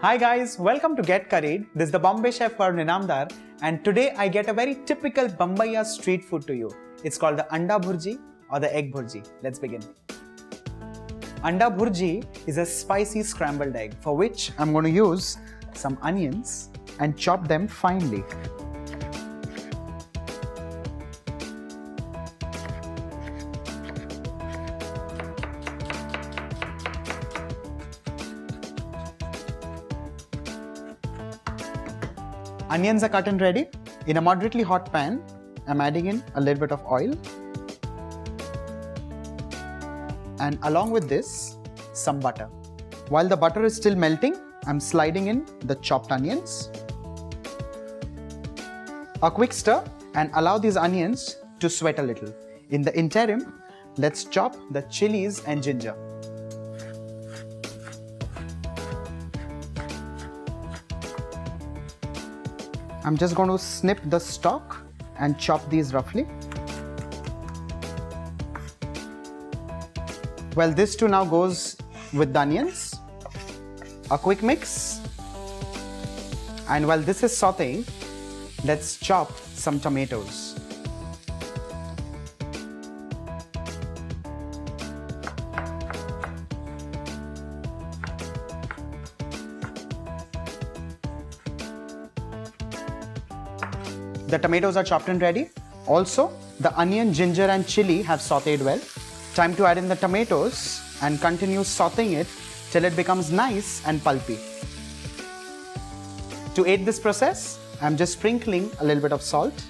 Hi guys, welcome to Get Curried. This is the Bombay chef Varun Inamdar, and today I get a very typical Bombay street food to you. It's called the Anda Bhurji or the Egg Bhurji. Let's begin. Anda Bhurji is a spicy scrambled egg for which I'm going to use some onions and chop them finely. Onions are cut and ready. In a moderately hot pan, I'm adding in a little bit of oil. And along with this, some butter. While the butter is still melting, I'm sliding in the chopped onions. A quick stir and allow these onions to sweat a little. In the interim, let's chop the chilies and ginger. I'm just going to snip the stalk and chop these roughly. Well, this too now goes with the onions. A quick mix. And while this is sauteing, let's chop some tomatoes. The tomatoes are chopped and ready. Also, the onion, ginger and chili have sauteed well. Time to add in the tomatoes and continue sauteing it till it becomes nice and pulpy. To aid this process, I'm just sprinkling a little bit of salt.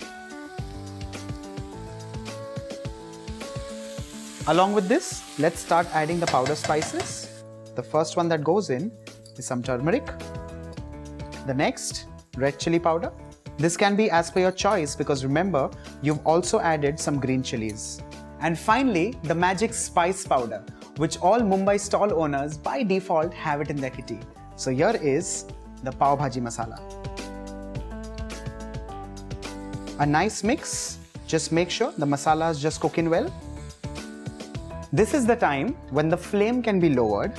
Along with this, let's start adding the powder spices. The first one that goes in is some turmeric. The next, red chili powder. This can be as per your choice because remember, you've also added some green chilies. And finally, the magic spice powder, which all Mumbai stall owners by default have it in their kitty. So here is the Pav Bhaji Masala. A nice mix. Just make sure the masala is just cooking well. This is the time when the flame can be lowered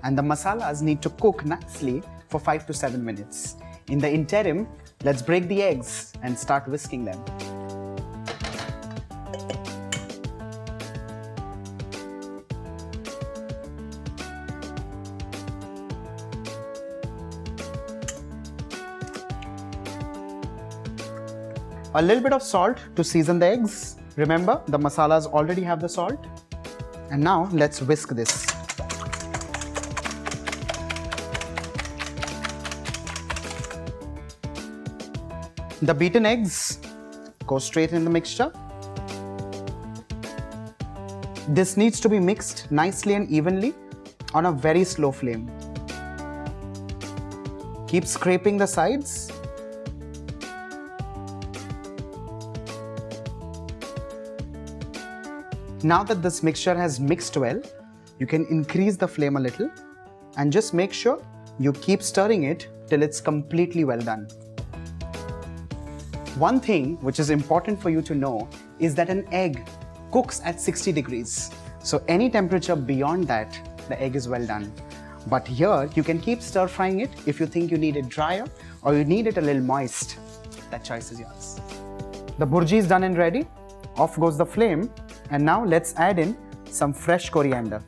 and the masalas need to cook nicely for 5 to 7 minutes. In the interim, let's break the eggs and start whisking them. A little bit of salt to season the eggs. Remember, the masalas already have the salt. And now let's whisk this. The beaten eggs go straight in the mixture. This needs to be mixed nicely and evenly on a very slow flame. Keep scraping the sides. Now that this mixture has mixed well, you can increase the flame a little and just make sure you keep stirring it till it's completely well done. One thing which is important for you to know is that an egg cooks at 60 degrees. So any temperature beyond that, the egg is well done. But here you can keep stir frying it if you think you need it drier or you need it a little moist. That choice is yours. The bhurji is done and ready. Off goes the flame. And now let's add in some fresh coriander.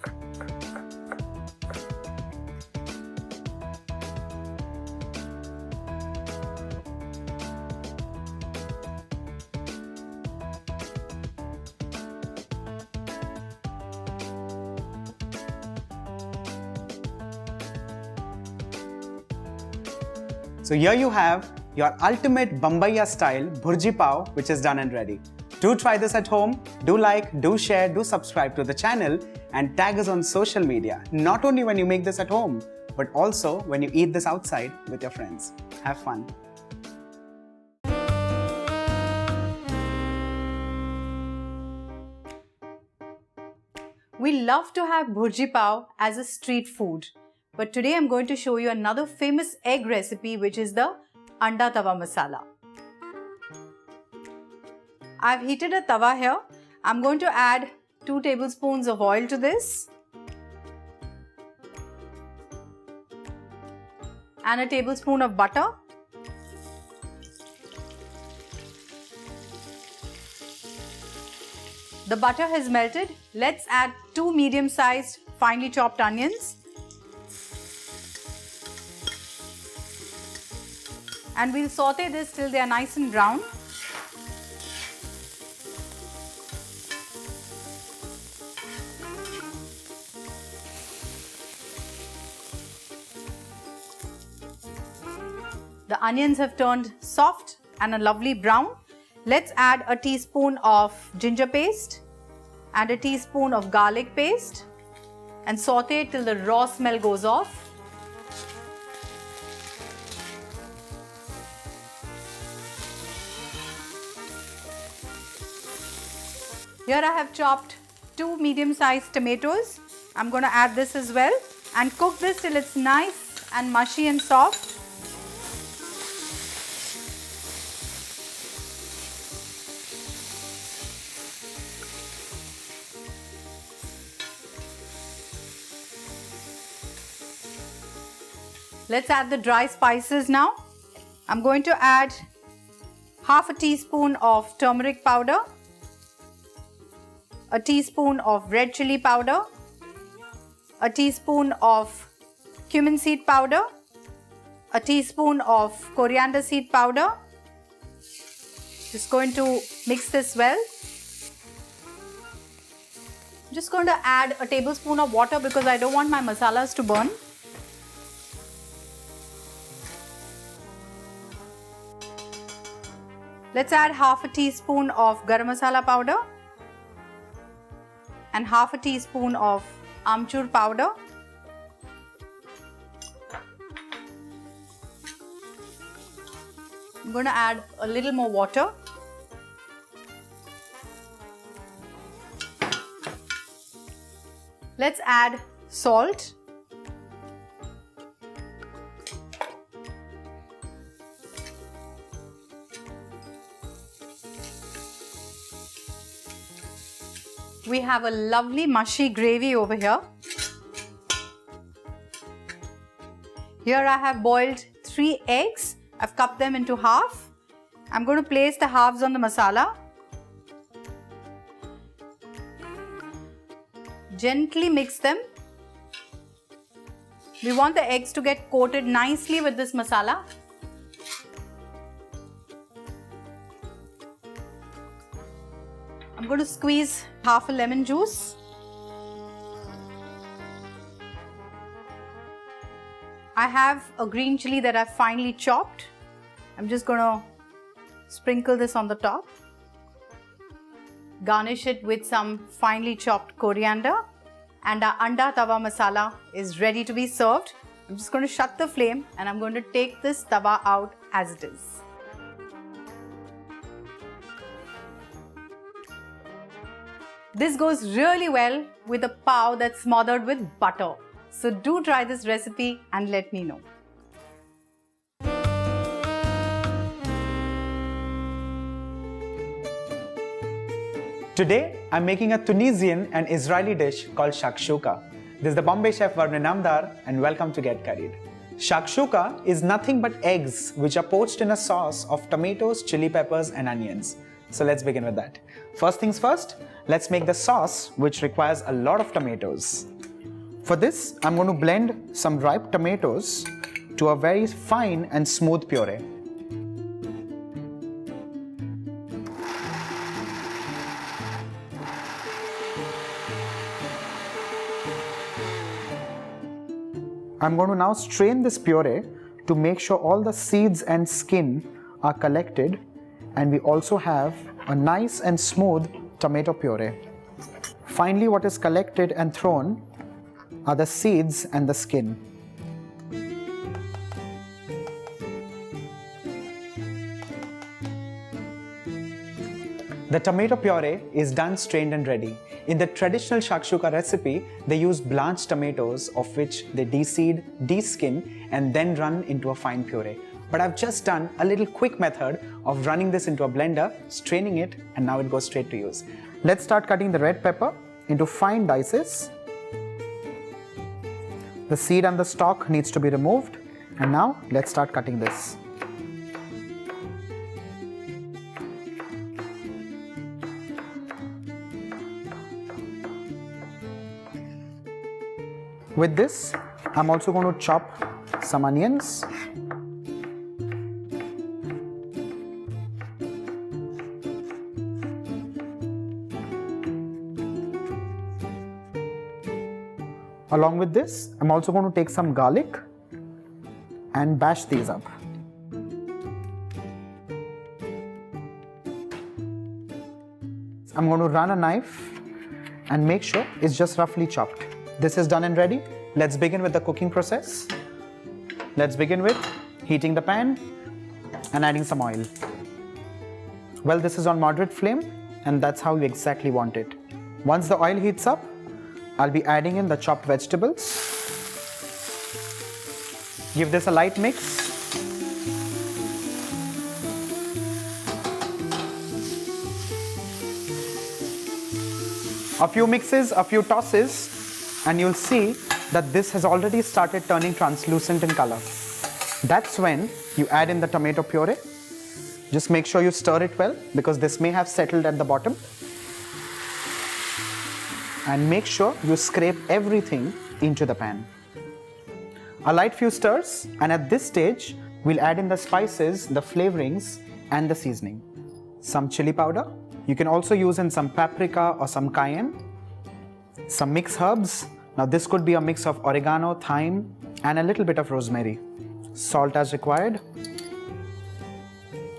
So here you have your ultimate Bombay style Bhurji Pav, which is done and ready. Do try this at home. Do like, do share, do subscribe to the channel and tag us on social media. Not only when you make this at home, but also when you eat this outside with your friends. Have fun. We love to have Bhurji Pav as a street food. But today I'm going to show you another famous egg recipe, which is the Anda Tawa Masala. I've heated a tawa here. I'm going to add 2 tablespoons of oil to this. and a tablespoon of butter. The butter has melted. Let's add 2 medium-sized finely chopped onions. And we'll saute this till they are nice and brown. The onions have turned soft and a lovely brown. Let's add a teaspoon of ginger paste and a teaspoon of garlic paste and saute till the raw smell goes off. Here I have chopped 2 medium-sized tomatoes. I'm going to add this as well and cook this till it's nice and mushy and soft. Let's add the dry spices now. I'm going to add half a teaspoon of turmeric powder, a teaspoon of red chili powder, a teaspoon of cumin seed powder, a teaspoon of coriander seed powder. Just going to mix this well. I'm just going to add a tablespoon of water because I don't want my masalas to burn. Let's add half a teaspoon of garam masala powder and half a teaspoon of amchur powder. I'm going to add a little more water. Let's add salt. We have a lovely mushy gravy over here. Here I have boiled 3 eggs. I've cut them into half. I'm going to place the halves on the masala. Gently mix them. We want the eggs to get coated nicely with this masala. I'm going to squeeze half a lemon juice. I have a green chili that I've finely chopped. I'm just going to sprinkle this on the top. Garnish it with some finely chopped coriander. And our Anda Tawa Masala is ready to be served. I'm just going to shut the flame and I'm going to take this tawa out as it is. This goes really well with a pav that's smothered with butter. So do try this recipe and let me know. Today, I'm making a Tunisian and Israeli dish called Shakshuka. This is the Bombay chef Varun Inamdar and welcome to Get Curried. Shakshuka is nothing but eggs which are poached in a sauce of tomatoes, chili peppers and onions. So let's begin with that. First things first, let's make the sauce which requires a lot of tomatoes. For this, I'm going to blend some ripe tomatoes to a very fine and smooth puree. I'm going to now strain this puree to make sure all the seeds and skin are collected, and we also have a nice and smooth tomato puree. Finally, what is collected and thrown are the seeds and the skin. The tomato puree is done, strained and ready. In the traditional shakshuka recipe, they use blanched tomatoes of which they de-seed, de-skin and then run into a fine puree. But I've just done a little quick method of running this into a blender, straining it, and now it goes straight to use. Let's start cutting the red pepper into fine dices. The seed and the stalk needs to be removed. And now let's start cutting this. With this, I'm also going to chop some onions. Along with this, I'm also going to take some garlic and bash these up. I'm going to run a knife and make sure it's just roughly chopped. This is done and ready. Let's begin with the cooking process. Let's begin with heating the pan and adding some oil. Well, this is on moderate flame and that's how you exactly want it. Once the oil heats up, I'll be adding in the chopped vegetables. Give this a light mix. A few mixes, a few tosses, and you'll see that this has already started turning translucent in color. That's when you add in the tomato puree. Just make sure you stir it well because this may have settled at the bottom. And make sure you scrape everything into the pan. A light few stirs, and at this stage, we'll add in the spices, the flavorings, and the seasoning. Some chili powder. You can also use in some paprika or some cayenne. Some mixed herbs. Now this could be a mix of oregano, thyme, and a little bit of rosemary. Salt as required.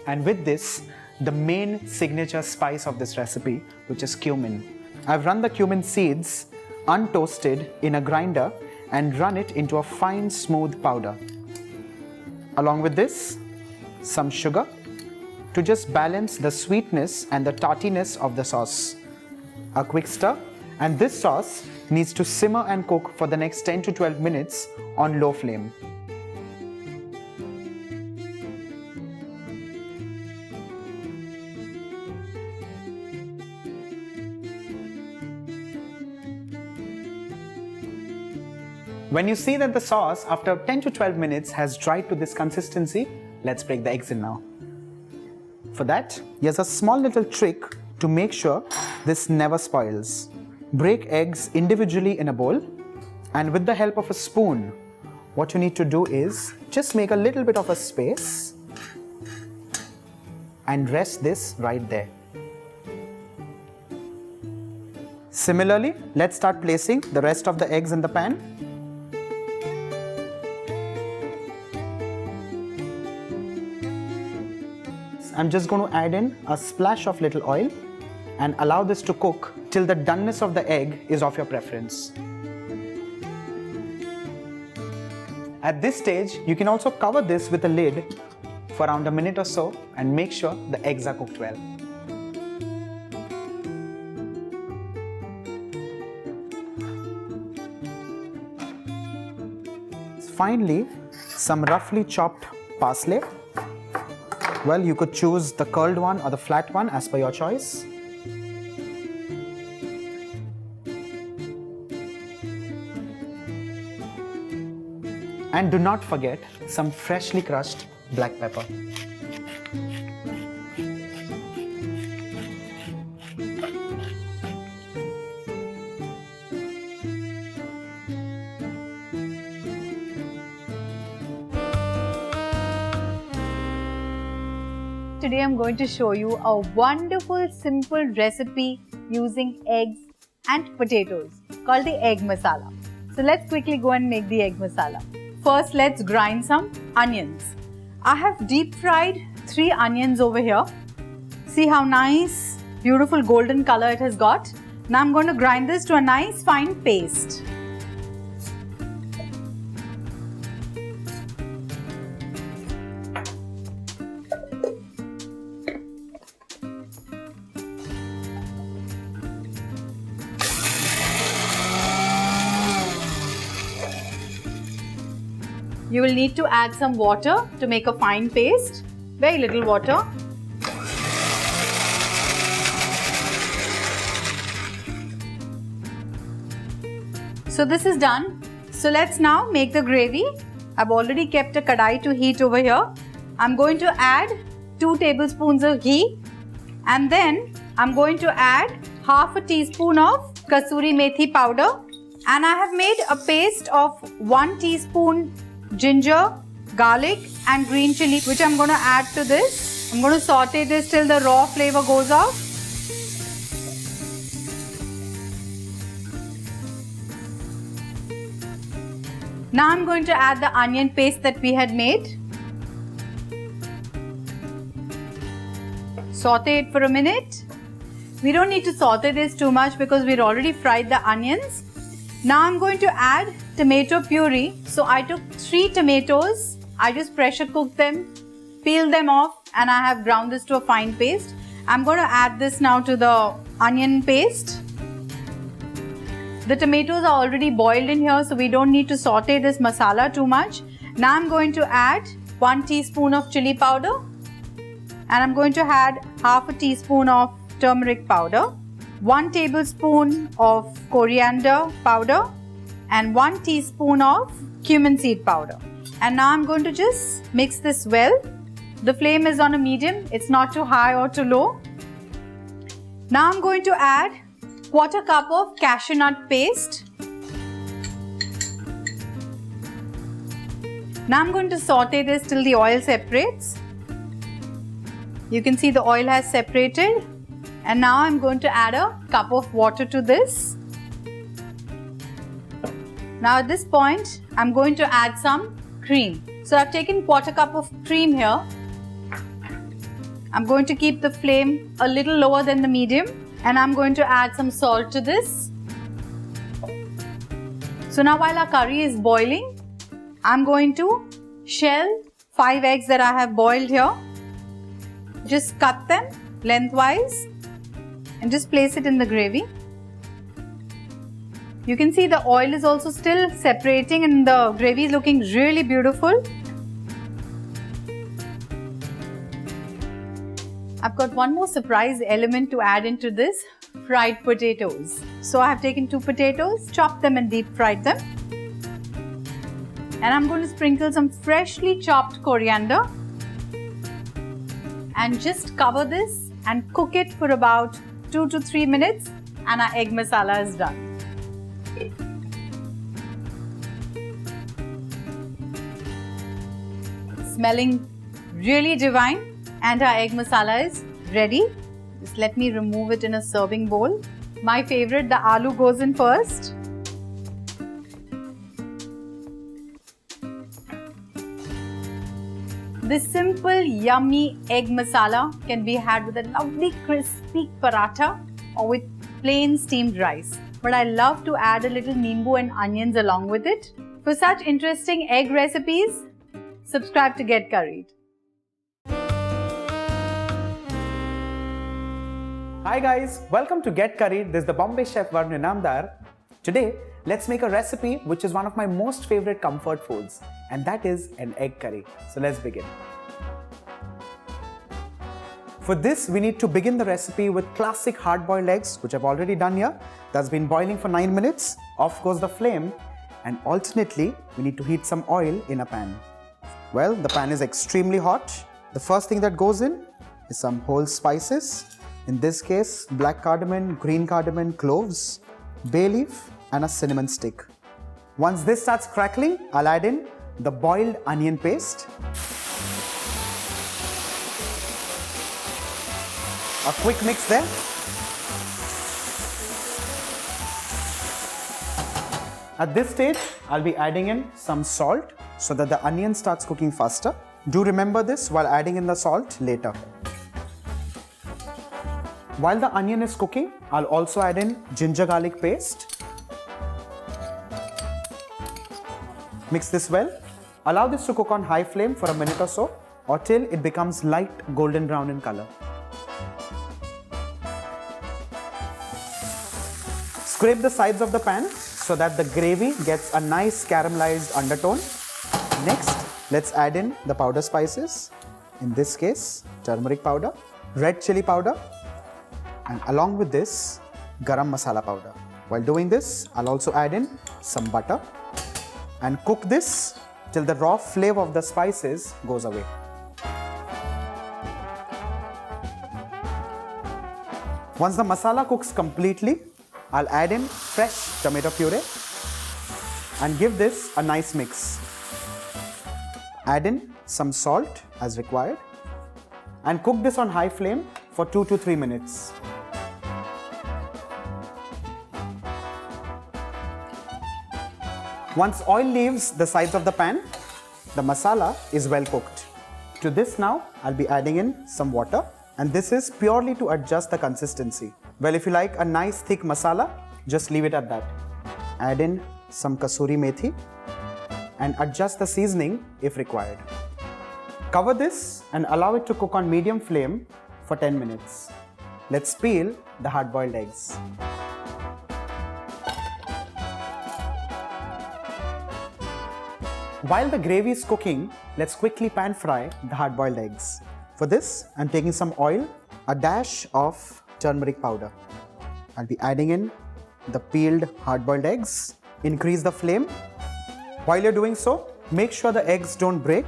And with this, the main signature spice of this recipe, which is cumin. I've run the cumin seeds untoasted in a grinder and run it into a fine smooth powder. Along with this, some sugar to just balance the sweetness and the tartiness of the sauce. A quick stir, and this sauce needs to simmer and cook for the next 10 to 12 minutes on low flame. When you see that the sauce after 10 to 12 minutes has dried to this consistency, let's break the eggs in now. For that, here's a small little trick to make sure this never spoils. Break eggs individually in a bowl, and with the help of a spoon, what you need to do is just make a little bit of a space and rest this right there. Similarly, let's start placing the rest of the eggs in the pan. I'm just going to add in a splash of little oil and allow this to cook till the doneness of the egg is of your preference. At this stage, you can also cover this with a lid for around a minute or so and make sure the eggs are cooked well. Finally, some roughly chopped parsley. Well, you could choose the curled one or the flat one as per your choice. And do not forget some freshly crushed black pepper. Today I'm going to show you a wonderful simple recipe using eggs and potatoes called the egg masala. So let's quickly go and make the egg masala. First, let's grind some onions. I have deep fried 3 onions over here. See how nice, beautiful golden color it has got. Now I'm going to grind this to a nice fine paste. You will need to add some water to make a fine paste. Very little water. So this is done. So let's now make the gravy. I've already kept a kadai to heat over here. I'm going to add 2 tablespoons of ghee, and then I'm going to add half a teaspoon of kasuri methi powder, and I have made a paste of 1 teaspoon ginger, garlic and green chili, which I'm going to add to this. I'm going to saute this till the raw flavor goes off. Now I'm going to add the onion paste that we had made. Saute it for a minute. We don't need to saute this too much because we'd already fried the onions. Now I'm going to add tomato puree. So I took 3 tomatoes. I just pressure cooked them, peeled them off, and I have ground this to a fine paste. I'm going to add this now to the onion paste. The tomatoes are already boiled in here, so we don't need to saute this masala too much. Now I'm going to add 1 teaspoon of chili powder, and I'm going to add half a teaspoon of turmeric powder, 1 tablespoon of coriander powder, and 1 teaspoon of cumin seed powder. And now I'm going to just mix this well. The flame is on a medium, it's not too high or too low. Now I'm going to add 1/4 cup of cashew nut paste. Now I'm going to saute this till the oil separates. You can see the oil has separated, and now I'm going to add a cup of water to this. Now at this point I'm going to add some cream. So I've taken 1/4 cup of cream here. I'm going to keep the flame a little lower than the medium, and I'm going to add some salt to this. So now while our curry is boiling, I'm going to shell 5 eggs that I have boiled here. Just cut them lengthwise and just place it in the gravy. You can see the oil is also still separating and the gravy is looking really beautiful. I've got one more surprise element to add into this: fried potatoes. So I have taken 2 potatoes, chopped them and deep fried them. And I'm going to sprinkle some freshly chopped coriander and just cover this and cook it for about 2 to 3 minutes, and our egg masala is done. Smelling really divine, and our egg masala is ready. Just let me remove it in a serving bowl. My favorite, the aloo goes in first. This simple, yummy egg masala can be had with a lovely crispy paratha or with plain steamed rice. But I love to add a little nimbu and onions along with it. For such interesting egg recipes, subscribe to Get Curried. Hi guys, welcome to Get Curried. This is the Bombay chef Varun Inamdar. Today, let's make a recipe which is one of my most favorite comfort foods, and that is an egg curry. So let's begin. For this, we need to begin the recipe with classic hard-boiled eggs, which I've already done here. That's been boiling for 9 minutes. Off goes the flame, and alternately, we need to heat some oil in a pan. Well, the pan is extremely hot. The first thing that goes in is some whole spices. In this case, black cardamom, green cardamom, cloves, bay leaf, and a cinnamon stick. Once this starts crackling, I'll add in the boiled onion paste, a quick mix there. At this stage, I'll be adding in some salt so that the onion starts cooking faster. Do remember this while adding in the salt later. While the onion is cooking, I'll also add in ginger garlic paste. Mix this well. Allow this to cook on high flame for a minute or so, or till it becomes light golden brown in color. Scrape the sides of the pan so that the gravy gets a nice caramelized undertone. Next, let's add in the powder spices. In this case, turmeric powder, red chili powder, and along with this, garam masala powder. While doing this, I'll also add in some butter and cook this till the raw flavor of the spices goes away. Once the masala cooks completely, I'll add in fresh tomato puree and give this a nice mix. Add in some salt as required and cook this on high flame for 2 to 3 minutes. Once oil leaves the sides of the pan, the masala is well cooked. To this now, I'll be adding in some water, and this is purely to adjust the consistency. Well, if you like a nice thick masala, just leave it at that. Add in some kasuri methi and adjust the seasoning if required. Cover this and allow it to cook on medium flame for 10 minutes. Let's peel the hard-boiled eggs. While the gravy is cooking, let's quickly pan fry the hard-boiled eggs. For this, I'm taking some oil, a dash of turmeric powder. I'll be adding in the peeled hard-boiled eggs. Increase the flame. While you're doing so, make sure the eggs don't break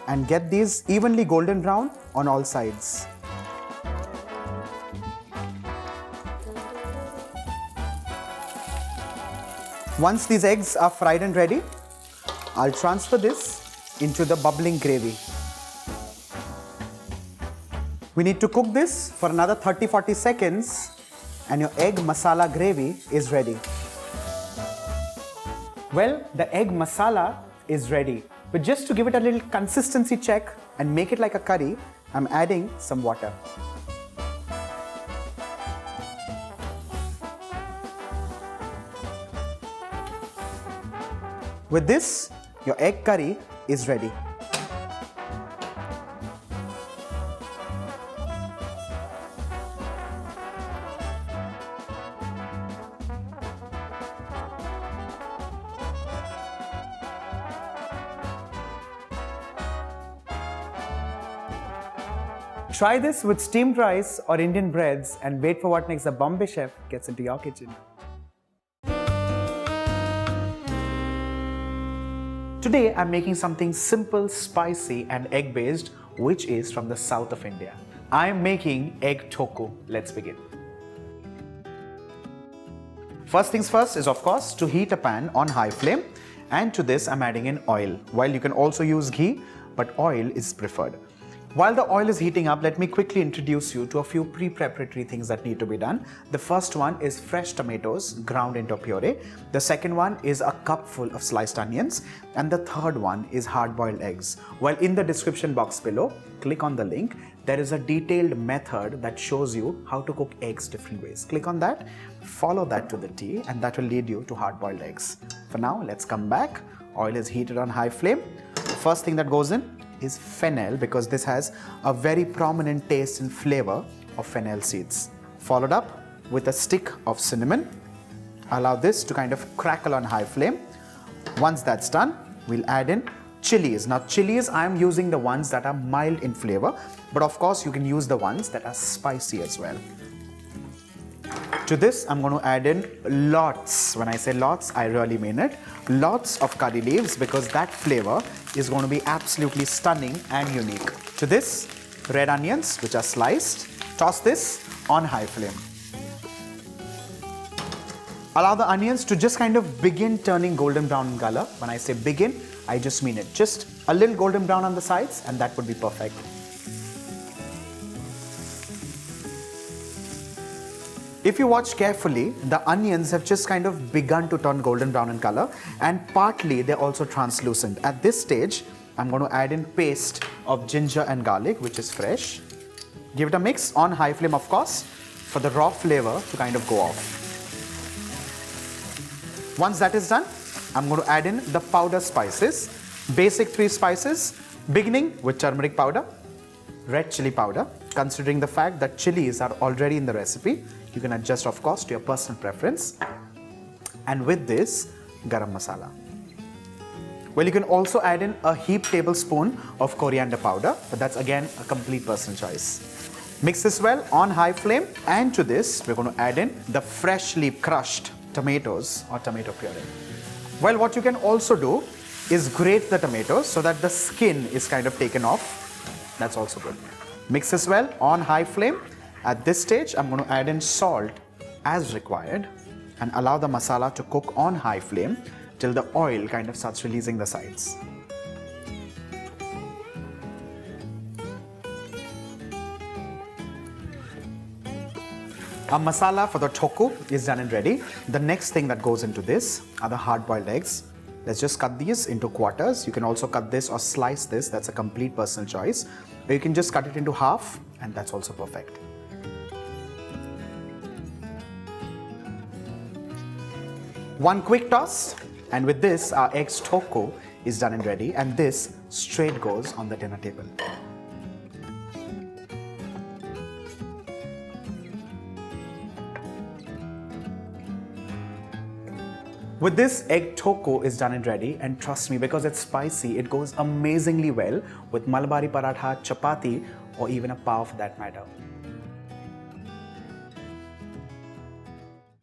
and get these evenly golden brown on all sides. Once these eggs are fried and ready, I'll transfer this into the bubbling gravy. We need to cook this for another 30-40 seconds and your egg masala gravy is ready. Well, the egg masala is ready. But just to give it a little consistency check and make it like a curry, I'm adding some water. With this, your egg curry is ready. Try this with steamed rice or Indian breads and wait for what next the Bombay chef gets into your kitchen. Today I'm making something simple, spicy and egg based, which is from the south of India. I'm making egg thokku. Let's begin. First things first is of course to heat a pan on high flame, and to this I'm adding in oil. While you can also use ghee, but oil is preferred. While the oil is heating up, let me quickly introduce you to a few pre-preparatory things that need to be done. The first one is fresh tomatoes ground into a puree. The second one is a cupful of sliced onions. And the third one is hard-boiled eggs. Well, in the description box below, click on the link. There is a detailed method that shows you how to cook eggs different ways. Click on that, follow that to the T, and that will lead you to hard-boiled eggs. For now, let's come back. Oil is heated on high flame. First thing that goes in is fennel, because this has a very prominent taste and flavor of fennel seeds. Followed up with a stick of cinnamon. Allow this to kind of crackle on high flame. Once that's done, we'll add in chilies. Now chilies, I'm using the ones that are mild in flavor, but of course you can use the ones that are spicy as well. To this, I'm going to add in lots. When I say lots, I really mean it. Lots of curry leaves, because that flavor is going to be absolutely stunning and unique. To this, red onions, which are sliced. Toss this on high flame. Allow the onions to just kind of begin turning golden brown in color. When I say begin, I just mean it. Just a little golden brown on the sides, and that would be perfect. If you watch carefully, the onions have just kind of begun to turn golden brown in color, and partly they're also translucent. At this stage, I'm going to add in paste of ginger and garlic, which is fresh. Give it a mix on high flame, of course, for the raw flavor to kind of go off. Once that is done, I'm going to add in the powder spices. Basic 3 spices, beginning with turmeric powder, red chili powder. Considering the fact that chilies are already in the recipe, you can adjust, of course, to your personal preference. And with this, garam masala. Well, you can also add in a heaped tablespoon of coriander powder, but that's again a complete personal choice. Mix this well on high flame, and to this, we're going to add in the freshly crushed tomatoes or tomato puree. Well, what you can also do is grate the tomatoes so that the skin is kind of taken off. That's also good. Mix this well on high flame. At this stage, I'm going to add in salt as required and allow the masala to cook on high flame till the oil kind of starts releasing the sides. Our masala for the thokku is done and ready. The next thing that goes into this are the hard-boiled eggs. Let's just cut these into quarters. You can also cut this or slice this. That's a complete personal choice. Or you can just cut it into half, and that's also perfect. One quick toss, and with this, our eggs thokku is done and ready, and this straight goes on the dinner table. With this, egg thokku is done and ready, and trust me, because it's spicy, it goes amazingly well with Malabari paratha, chapati, or even a pav for that matter.